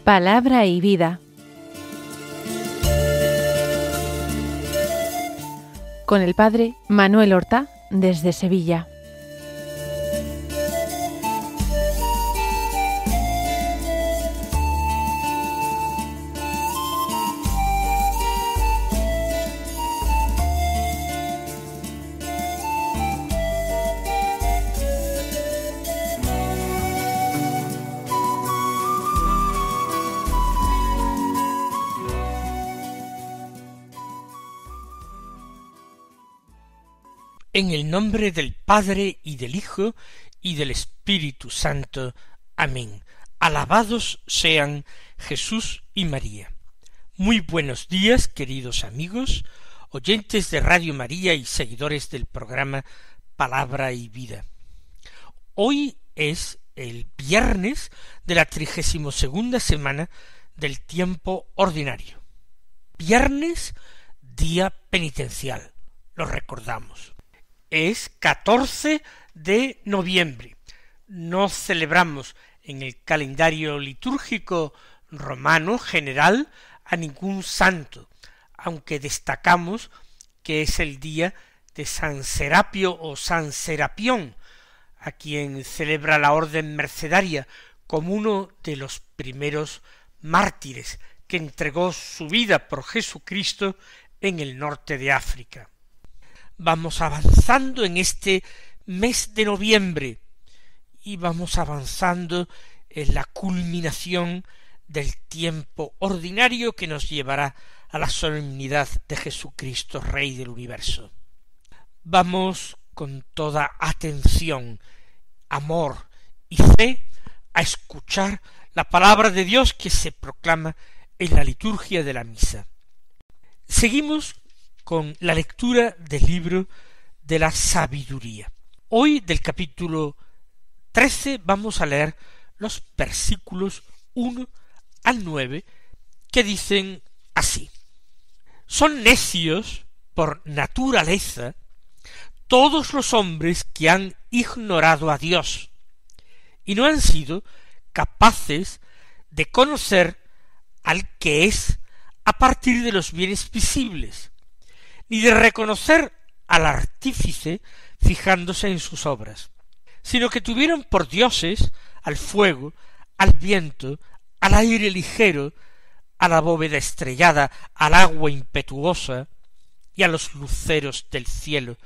Palabra y vida. Con el padre Manuel Horta, desde Sevilla. En el nombre del Padre, y del Hijo, y del Espíritu Santo. Amén. Alabados sean Jesús y María. Muy buenos días, queridos amigos, oyentes de Radio María y seguidores del programa Palabra y Vida. Hoy es el viernes de la 32ª semana del tiempo ordinario. Viernes, día penitencial, lo recordamos. Es 14 de noviembre. No celebramos en el calendario litúrgico romano general a ningún santo, aunque destacamos que es el día de San Serapio o San Serapión, a quien celebra la orden mercedaria como uno de los primeros mártires que entregó su vida por Jesucristo en el norte de África. Vamos avanzando en este mes de noviembre y vamos avanzando en la culminación del tiempo ordinario que nos llevará a la solemnidad de Jesucristo, Rey del universo. Vamos con toda atención, amor y fe a escuchar la palabra de Dios que se proclama en la liturgia de la misa. Seguimos con la lectura del libro de la sabiduría. Hoy del capítulo 13 vamos a leer los versículos 1 al 9 que dicen así: Son necios por naturaleza todos los hombres que han ignorado a Dios y no han sido capaces de conocer al que es a partir de los bienes visibles, ni de reconocer al artífice fijándose en sus obras, sino que tuvieron por dioses al fuego, al viento, al aire ligero, a la bóveda estrellada, al agua impetuosa y a los luceros del cielo,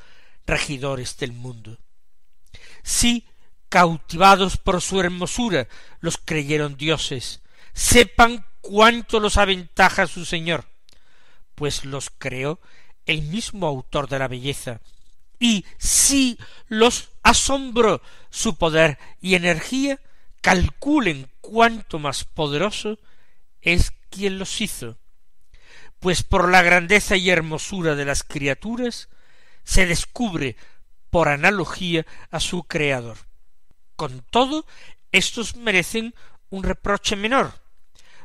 regidores del mundo. Sí, cautivados por su hermosura, los creyeron dioses. Sepan cuánto los aventaja su Señor, pues los creó el mismo autor de la belleza, y si los asombró su poder y energía, calculen cuánto más poderoso es quien los hizo, pues por la grandeza y hermosura de las criaturas se descubre por analogía a su Creador. Con todo, estos merecen un reproche menor,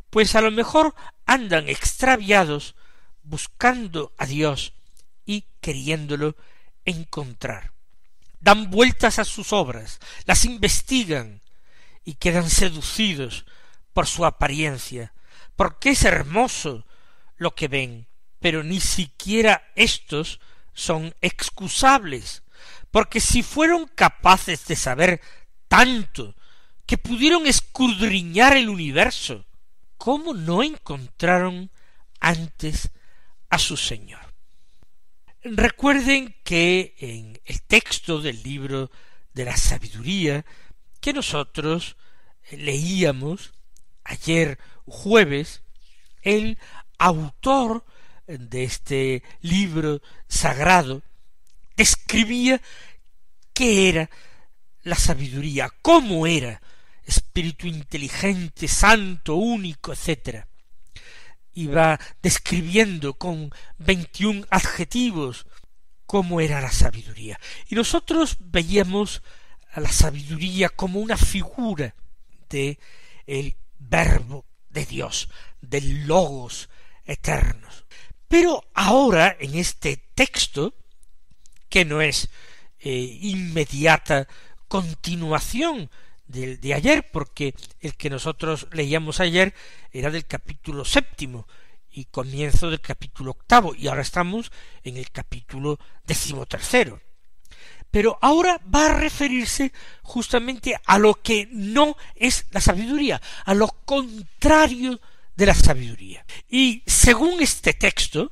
pues a lo mejor andan extraviados buscando a Dios y queriéndolo encontrar. Dan vueltas a sus obras, las investigan y quedan seducidos por su apariencia, porque es hermoso lo que ven, pero ni siquiera estos son excusables, porque si fueron capaces de saber tanto que pudieron escudriñar el universo, ¿cómo no encontraron antes a su Señor? Recuerden que en el texto del libro de la sabiduría que nosotros leíamos ayer jueves, el autor de este libro sagrado describía qué era la sabiduría, cómo era, espíritu inteligente, santo, único, etc. Iba describiendo con 21 adjetivos cómo era la sabiduría. Y nosotros veíamos a la sabiduría como una figura de el verbo de Dios, del logos eternos. Pero ahora, en este texto, que no es inmediata continuación del de ayer, porque el que nosotros leíamos ayer era del capítulo 7 y comienzo del capítulo 8, y ahora estamos en el capítulo 13. Pero ahora va a referirse justamente a lo que no es la sabiduría, a lo contrario de la sabiduría. Y según este texto,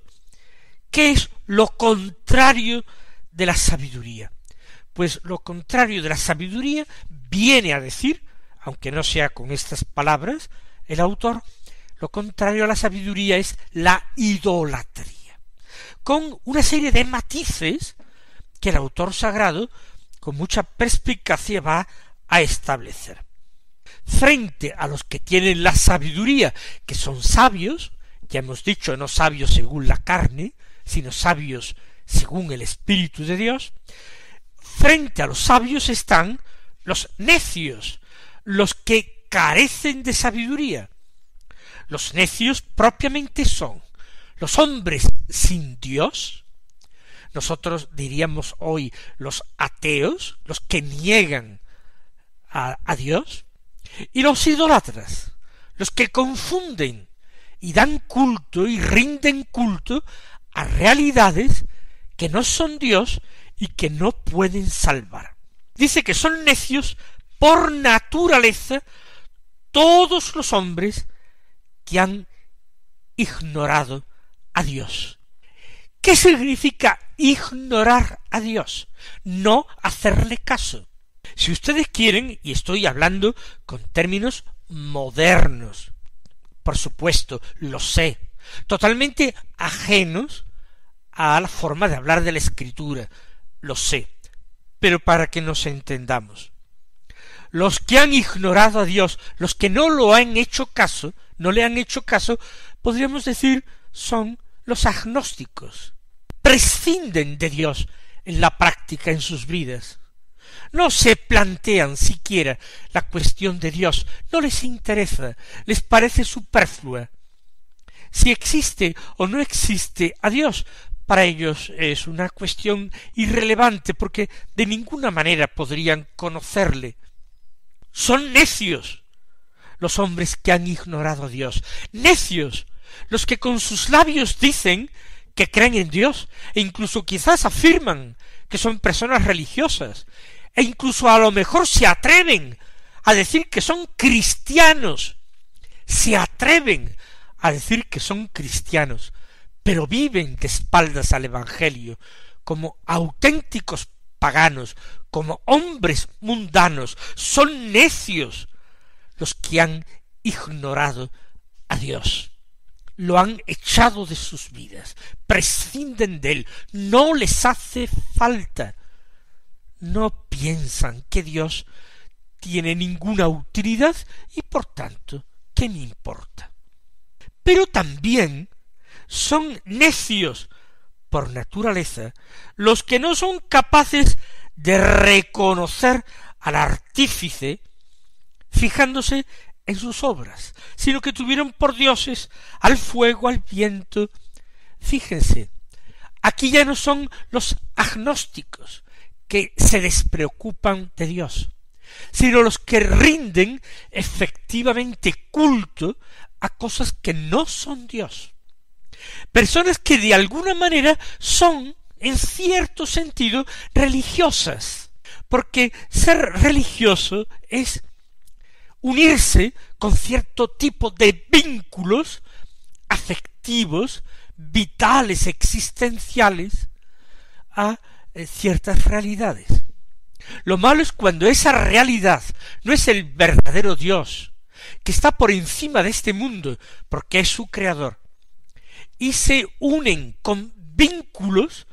¿qué es lo contrario de la sabiduría? Pues lo contrario de la sabiduría viene a decir, aunque no sea con estas palabras, el autor, lo contrario a la sabiduría es la idolatría, con una serie de matices que el autor sagrado con mucha perspicacia va a establecer. Frente a los que tienen la sabiduría, que son sabios, ya hemos dicho, no sabios según la carne, sino sabios según el Espíritu de Dios, frente a los sabios están los necios, los que carecen de sabiduría. Los necios propiamente son los hombres sin Dios, nosotros diríamos hoy los ateos, los que niegan a Dios, y los idólatras, los que confunden y dan culto y rinden culto a realidades que no son Dios y que no pueden salvar. Dice que son necios por naturaleza todos los hombres que han ignorado a Dios. ¿Qué significa ignorar a Dios? No hacerle caso. Si ustedes quieren, y estoy hablando con términos modernos, por supuesto, lo sé, totalmente ajenos a la forma de hablar de la Escritura, lo sé, pero para que nos entendamos. Los que han ignorado a Dios, los que no lo han hecho caso, no le han hecho caso, podríamos decir, son los agnósticos. Prescinden de Dios en la práctica en sus vidas. No se plantean siquiera la cuestión de Dios, no les interesa, les parece superflua. Si existe o no existe a Dios, para ellos es una cuestión irrelevante, porque de ninguna manera podrían conocerle. Son necios los hombres que han ignorado a Dios, necios los que con sus labios dicen que creen en Dios, e incluso quizás afirman que son personas religiosas, e incluso a lo mejor se atreven a decir que son cristianos, se atreven a decir que son cristianos, pero viven de espaldas al Evangelio, como auténticos paganos, como hombres mundanos. Son necios los que han ignorado a Dios. Lo han echado de sus vidas, prescinden de él, no les hace falta. No piensan que Dios tiene ninguna utilidad y por tanto, ¿qué me importa? Pero también son necios por naturaleza los que no son capaces de reconocer al artífice fijándose en sus obras, sino que tuvieron por dioses al fuego, al viento. Fíjense, aquí ya no son los agnósticos que se despreocupan de Dios, sino los que rinden efectivamente culto a cosas que no son Dios. Personas que de alguna manera son, en cierto sentido, religiosas, porque ser religioso es unirse con cierto tipo de vínculos afectivos, vitales, existenciales, a ciertas realidades. Lo malo es cuando esa realidad no es el verdadero Dios, que está por encima de este mundo, porque es su creador, y se unen con vínculos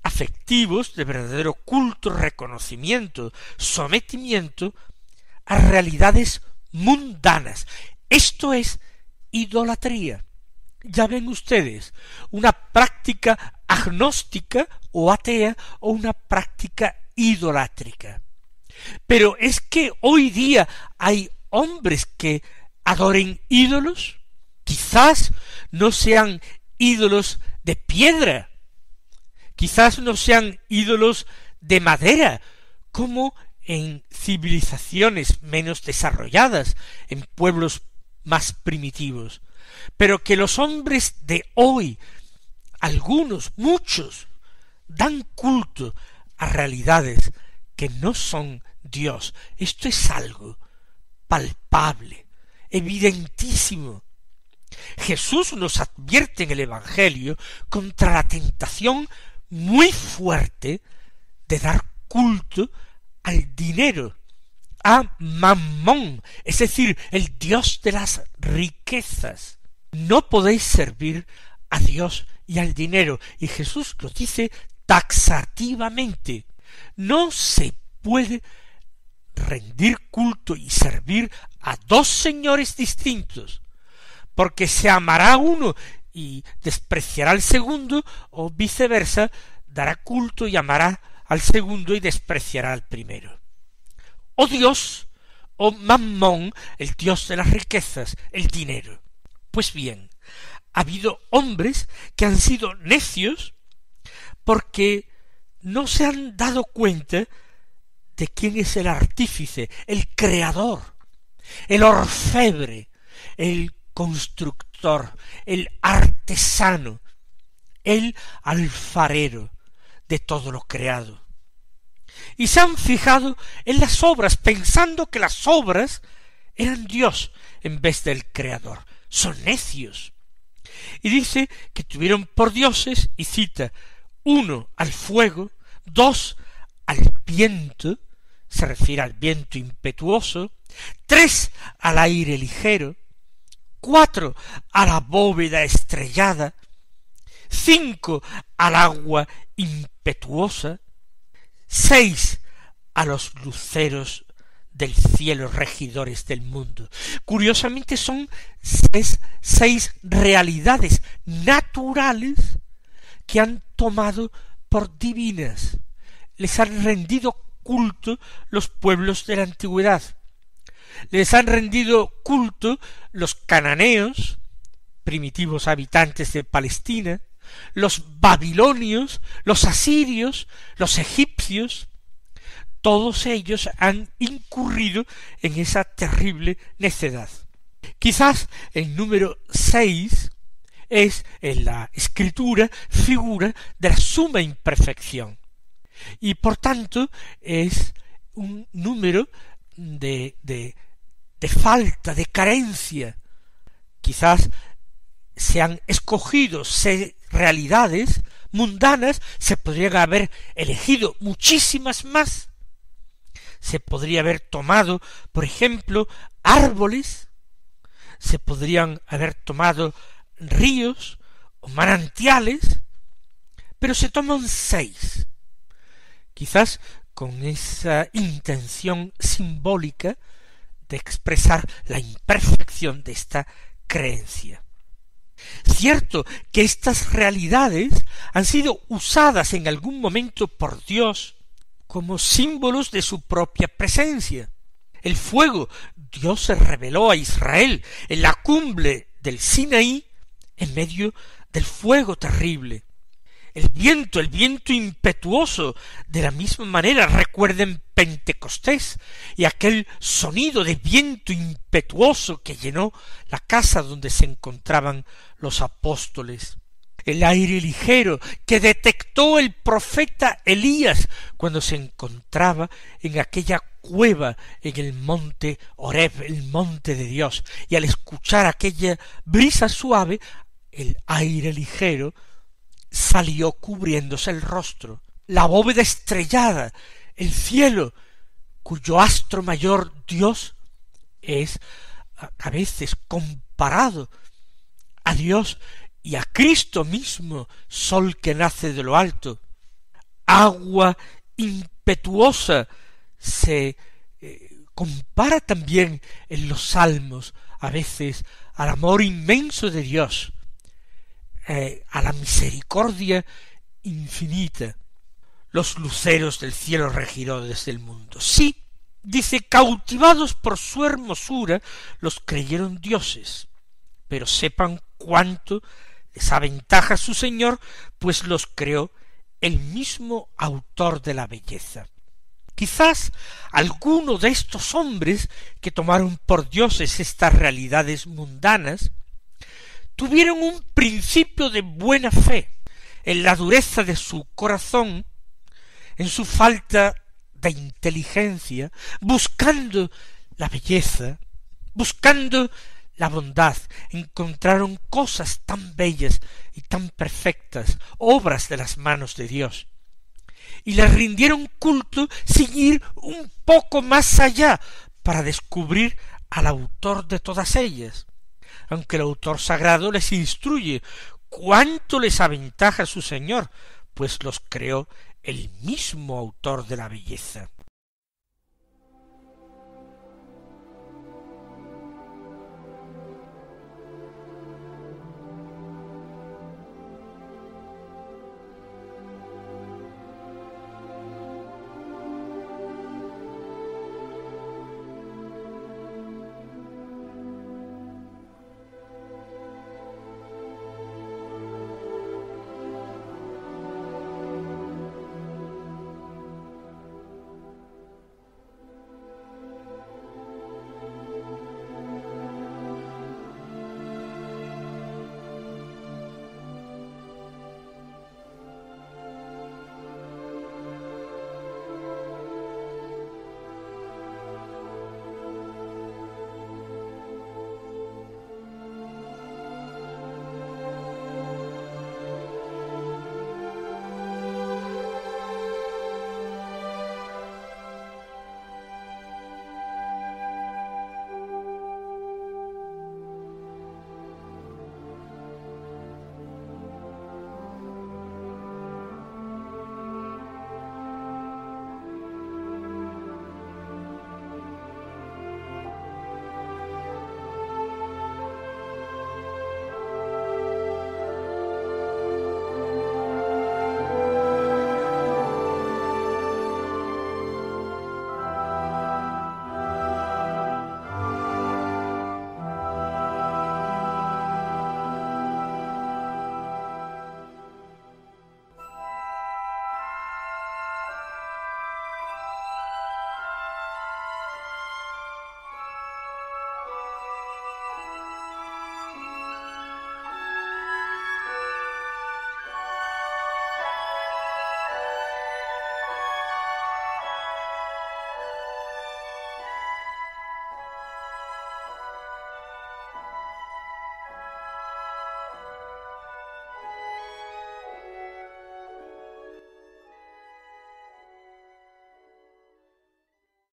afectivos de verdadero culto, reconocimiento, sometimiento a realidades mundanas. Esto es idolatría. Ya ven ustedes, una práctica agnóstica o atea o una práctica idolátrica. Pero es que hoy día hay hombres que adoren ídolos, quizás no sean ídolos de piedra, quizás no sean ídolos de madera, como en civilizaciones menos desarrolladas, en pueblos más primitivos, pero que los hombres de hoy, algunos, muchos, dan culto a realidades que no son Dios. Esto es algo palpable, evidentísimo. Jesús nos advierte en el Evangelio contra la tentación muy fuerte de dar culto al dinero, a Mammón, es decir, el Dios de las riquezas. No podéis servir a Dios y al dinero. Y Jesús lo dice taxativamente. No se puede rendir culto y servir a dos señores distintos, porque se amará a uno y despreciará al segundo, o viceversa, dará culto y amará al segundo y despreciará al primero. O Dios, o Mammón, el Dios de las riquezas, el dinero. Pues bien, ha habido hombres que han sido necios porque no se han dado cuenta de quién es el artífice, el creador, el orfebre, el constructor, el artesano, el alfarero de todo lo creado. Y se han fijado en las obras, pensando que las obras eran Dios en vez del creador. Son necios. Y dice que tuvieron por dioses, y cita, 1 al fuego, 2 al viento, se refiere al viento impetuoso, 3 al aire ligero, 4 a la bóveda estrellada, 5 al agua impetuosa, 6 a los luceros del cielo, regidores del mundo. Curiosamente son seis realidades naturales que han tomado por divinas. Les han rendido culto los pueblos de la antigüedad. Les han rendido culto los cananeos, primitivos habitantes de Palestina, los babilonios, los asirios, los egipcios. Todos ellos han incurrido en esa terrible necedad. Quizás el número 6 es en la escritura figura de la suma imperfección, y por tanto es un número de falta, de carencia. Quizás se han escogido 6 realidades mundanas, se podrían haber elegido muchísimas más. Se podría haber tomado, por ejemplo, árboles, se podrían haber tomado ríos o manantiales, pero se toman 6, quizás con esa intención simbólica de expresar la imperfección de esta creencia. Cierto que estas realidades han sido usadas en algún momento por Dios como símbolos de su propia presencia. El fuego, Dios se reveló a Israel en la cumbre del Sinaí, en medio del fuego terrible. El viento impetuoso, de la misma manera, recuerden Pentecostés y aquel sonido de viento impetuoso que llenó la casa donde se encontraban los apóstoles. El aire ligero que detectó el profeta Elías cuando se encontraba en aquella cueva en el monte Horeb, el monte de Dios, y al escuchar aquella brisa suave, el aire ligero salió cubriéndose el rostro. La bóveda estrellada, el cielo, cuyo astro mayor Dios es a veces comparado a Dios y a Cristo mismo, sol que nace de lo alto. Agua impetuosa se compara también en los salmos a veces al amor inmenso de Dios, a la misericordia infinita. Los luceros del cielo regidores del mundo. Sí, dice, cautivados por su hermosura, los creyeron dioses, pero sepan cuánto les aventaja su Señor, pues los creó el mismo autor de la belleza. Quizás alguno de estos hombres que tomaron por dioses estas realidades mundanas tuvieron un principio de buena fe en la dureza de su corazón, en su falta de inteligencia, buscando la belleza, buscando la bondad, encontraron cosas tan bellas y tan perfectas, obras de las manos de Dios, y les rindieron culto sin ir un poco más allá para descubrir al autor de todas ellas, aunque el autor sagrado les instruye cuánto les aventaja su Señor, pues los creó el mismo autor de la belleza.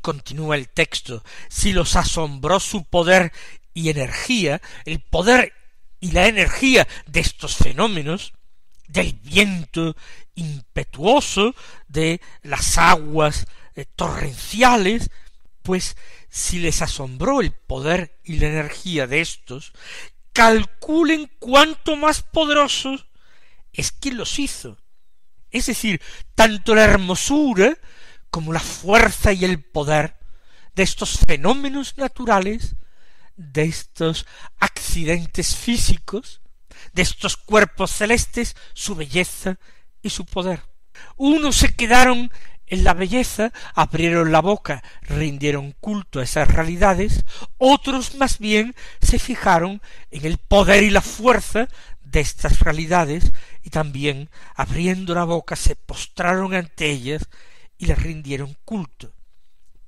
Continúa el texto: si los asombró su poder y energía, el poder y la energía de estos fenómenos, del viento impetuoso, de las aguas torrenciales, pues si les asombró el poder y la energía de estos, calculen cuánto más poderosos es quien los hizo. Es decir, tanto la hermosura como la fuerza y el poder de estos fenómenos naturales, de estos accidentes físicos, de estos cuerpos celestes, su belleza y su poder. Unos se quedaron en la belleza, abrieron la boca, rindieron culto a esas realidades; otros más bien se fijaron en el poder y la fuerza de estas realidades, y también, abriendo la boca, se postraron ante ellas y les rindieron culto.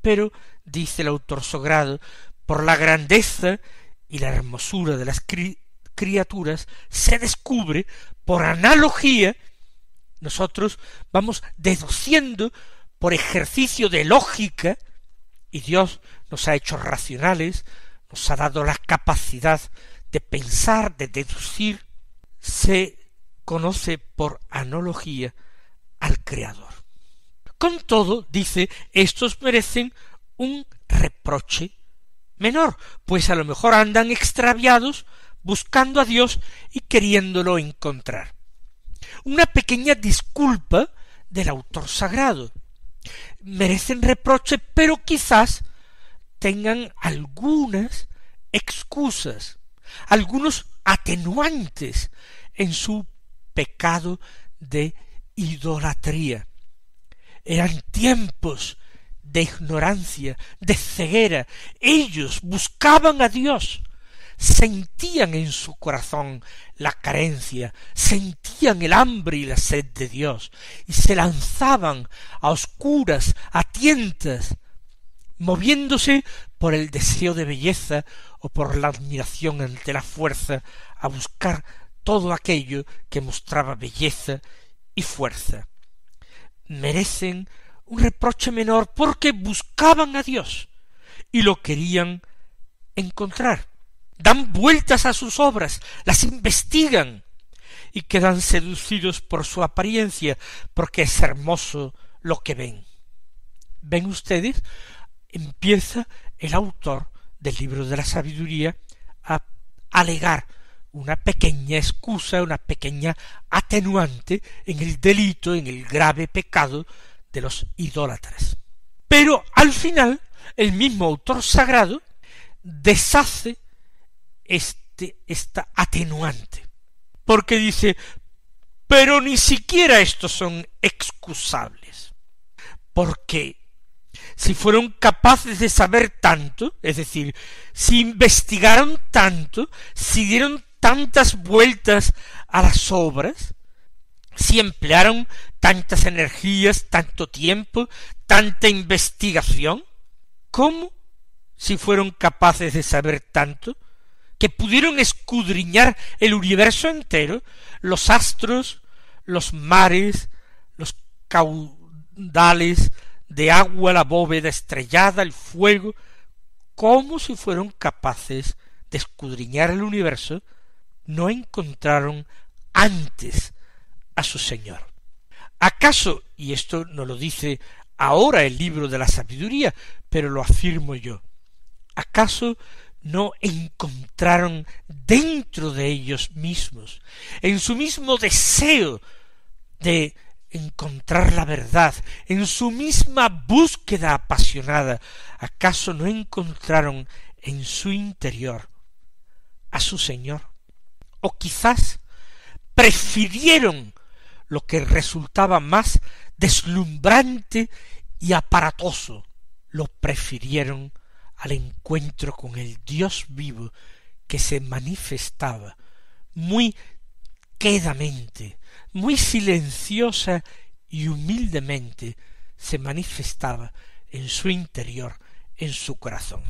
Pero, dice el autor sagrado, por la grandeza y la hermosura de las criaturas se descubre, por analogía, nosotros vamos deduciendo por ejercicio de lógica, y Dios nos ha hecho racionales, nos ha dado la capacidad de pensar, de deducir, se conoce por analogía al Creador. Con todo, dice, estos merecen un reproche menor, pues a lo mejor andan extraviados buscando a Dios y queriéndolo encontrar. Una pequeña disculpa del autor sagrado. Merecen reproche, pero quizás tengan algunas excusas, algunos atenuantes en su pecado de idolatría. Eran tiempos de ignorancia, de ceguera. Ellos buscaban a Dios, sentían en su corazón la carencia, sentían el hambre y la sed de Dios, y se lanzaban a oscuras, a tientas, moviéndose por el deseo de belleza o por la admiración ante la fuerza, a buscar todo aquello que mostraba belleza y fuerza. Merecen un reproche menor porque buscaban a Dios y lo querían encontrar. Dan vueltas a sus obras, las investigan y quedan seducidos por su apariencia, porque es hermoso lo que ven. ¿Ven ustedes? Empieza el autor del libro de la sabiduría a alegar una pequeña excusa, una pequeña atenuante en el delito, en el grave pecado de los idólatras. Pero al final, el mismo autor sagrado deshace esta atenuante, porque dice, pero ni siquiera estos son excusables, porque si fueron capaces de saber tanto, es decir, si investigaron tanto, si dieron tantas vueltas a las obras, si emplearon tantas energías, tanto tiempo, tanta investigación, ¿cómo, si fueron capaces de saber tanto, que pudieron escudriñar el universo entero, los astros, los mares, los caudales de agua, la bóveda estrellada, el fuego, cómo si fueron capaces de escudriñar el universo, no encontraron antes a su Señor? ¿Acaso, y esto no lo dice ahora el libro de la sabiduría, pero lo afirmo yo, acaso no encontraron dentro de ellos mismos, en su mismo deseo de encontrar la verdad, en su misma búsqueda apasionada, acaso no encontraron en su interior a su Señor? O quizás prefirieron lo que resultaba más deslumbrante y aparatoso, lo prefirieron al encuentro con el Dios vivo que se manifestaba muy quedamente, muy silenciosa y humildemente se manifestaba en su interior, en su corazón.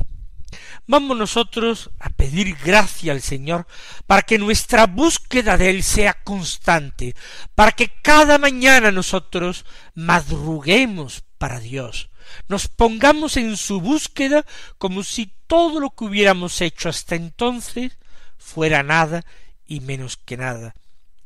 Vamos nosotros a pedir gracia al Señor para que nuestra búsqueda de Él sea constante, para que cada mañana nosotros madruguemos para Dios, nos pongamos en su búsqueda como si todo lo que hubiéramos hecho hasta entonces fuera nada y menos que nada,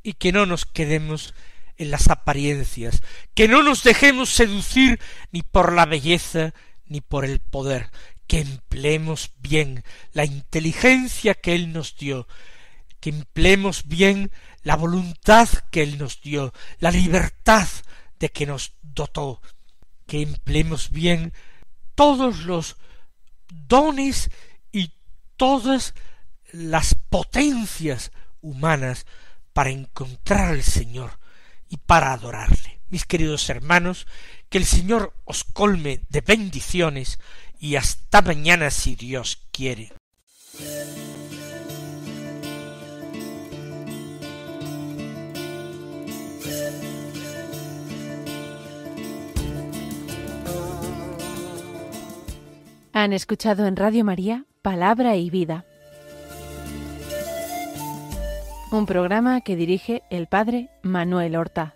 y que no nos quedemos en las apariencias, que no nos dejemos seducir ni por la belleza ni por el poder, que empleemos bien la inteligencia que Él nos dio, que empleemos bien la voluntad que Él nos dio, la libertad de que nos dotó, que empleemos bien todos los dones y todas las potencias humanas para encontrar al Señor y para adorarle. Mis queridos hermanos, que el Señor os colme de bendiciones y hasta mañana si Dios quiere. Han escuchado en Radio María Palabra y Vida, un programa que dirige el Padre Manuel Horta.